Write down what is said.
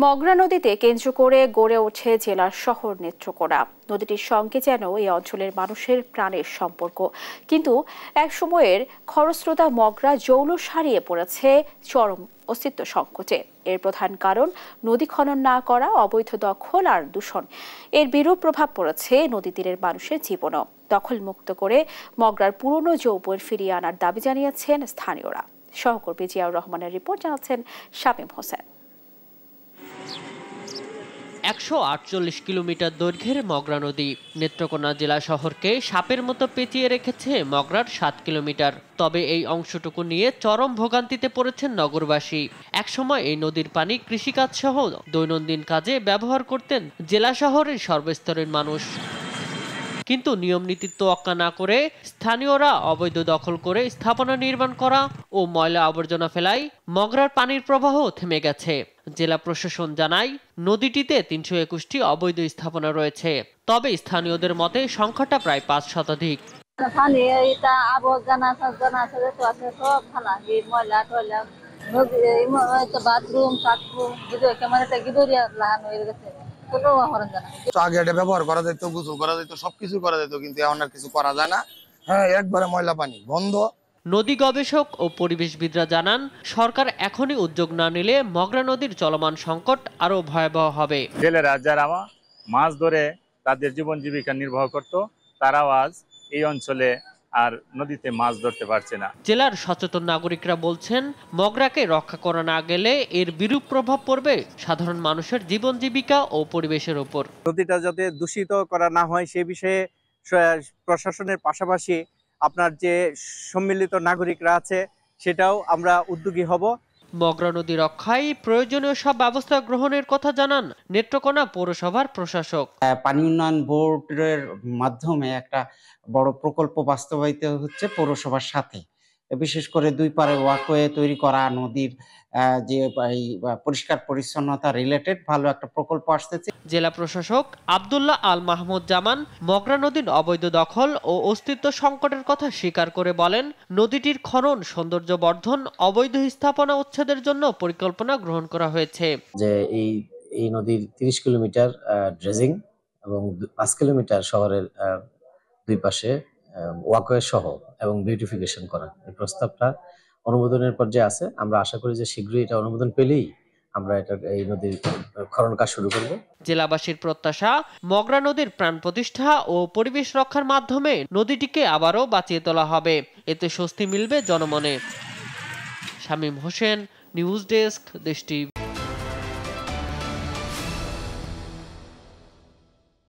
মগরা নদীতে কেন্দ্র করে গড়ে ওঠে জেলার শহর নেত্রকোনা। নদীটির সঙ্গে যেন এই অঞ্চলের মানুষের প্রাণের সম্পর্ক, কিন্তু এক সময়ের খরস্রোতা মগরা জৌল হারিয়ে পড়েছে চরম অস্তিত্ব সংকটে। এর প্রধান কারণ নদী খনন না করা, অবৈধ দখল আর দূষণ। এর বিরূপ প্রভাব পড়েছে নদী তীরের মানুষের জীবনও। দখল মুক্ত করে মগরার পুরনো যৌবন ফিরিয়ে আনার দাবি জানিয়েছেন স্থানীয়রা। সহকর্মী জিয়াউর রহমানের রিপোর্ট জানাচ্ছেন শামীম হোসেন। ১৪৮ কিলোমিটার দৈর্ঘ্যের মগরা নদী নেত্রকোনা জেলা শহরকে সাপের মতো পেঁচিয়ে রেখেছে মগরার ৭ কিলোমিটার। তবে এই অংশটুকু নিয়ে চরম ভোগান্তিতে পড়েছেন নগরবাসী। একসময় এই নদীর পানি কৃষিকাজ সহ দৈনন্দিন কাজে ব্যবহার করতেন জেলা শহরের সর্বস্তরের মানুষ। কিন্তু নিয়ম নীতির তোয়াক্কা না করে স্থানীয়রা অবৈধ দখল করে স্থাপনা নির্মাণ করা ও ময়লা আবর্জনা ফেলায় মগরার পানির প্রবাহ থেমে গেছে। জেলা প্রশাসন জানায় নদীটিতে ৩২১টি অবৈধ স্থাপনা রয়েছে, তবে স্থানীয়দের মতে সংখ্যাটা প্রায় ৫ শতাধিক। আগে এটা ব্যবহার করা যেত, গোসল করা যেত, সবকিছু করা যেত, কিন্তু এখন আর কিছু করা যায় না। হ্যাঁ, একবারে ময়লা পানি বন্ধ। নদী গবেষক ও পরিবেশবিদরা জানান, সরকার এখনই উদ্যোগ না নিলে মগরা নদীর চলমান সংকট আরো ভয়াবহ হবে। জেলেরা যারা মাছ ধরে তাদের জীবন জীবিকা নির্বাহ করত, তারাও আজ এই অঞ্চলে আর নদীতে মাছ ধরতে পারছে না। জেলার সচেতন নাগরিকরা বলছেন, মগরাকে রক্ষা করা না গেলে এর বিরূপ প্রভাব পড়বে সাধারণ মানুষের জীবন জীবিকা ও পরিবেশের উপর। নদীটা যাতে দূষিত করা না হয় সে বিষয়ে প্রশাসনের পাশাপাশি আপনার যে সম্মিলিত নাগরিকরা আছে সেটাও আমরা উদ্যোগী হব। মগরা নদী রক্ষায় প্রয়োজনীয় সব ব্যবস্থা গ্রহণের কথা জানান নেত্রকোনা পৌরসভার প্রশাসক। পানি উন্নয়ন বোর্ডের মাধ্যমে একটা বড় প্রকল্প বাস্তবায়িত হচ্ছে পৌরসভার সাথে। বিশেষ করে দুই পারে ওয়াকওয়ে তৈরি করা, নদীর যে পরিষ্কার পরিচ্ছন্নতা রিলেটেড ভালো একটা প্রকল্প আসতেছে। জেলা প্রশাসক আব্দুল্লাহ আল মাহমুদ জামান মগরা নদীর অবৈধ দখল ও অস্তিত্ব সংকটের কথা স্বীকার করে বলেন, নদীটির খনন, সৌন্দর্য বর্ধন, অবৈধ স্থাপনা উচ্ছেদের জন্য পরিকল্পনা গ্রহণ করা হয়েছে। যে এই নদীর ৩০ কিলোমিটার ড্রেজিং এবং ৫ কিলোমিটার শহরের দুই পাশে ওয়াকওয়ে সহ এবং বিউটিফিকেশন করা, এই প্রস্তাবটা অনুমোদনের পর্যায়ে আছে। আমরা আশা করি যে শীঘ্রই এটা অনুমোদন পেলেই আমরা এই নদীর খনন কাজ শুরু করব। জেলাবাসীর প্রত্যাশা, মগরা নদীর প্রাণ প্রতিষ্ঠা ও পরিবেশ রক্ষার মাধ্যমে নদীটিকে আবারও বাঁচিয়ে তোলা হবে। এতে স্বস্তি মিলবে জনমনে। শামীম হোসেন, নিউজ ডেস্ক, দেশ টিভি।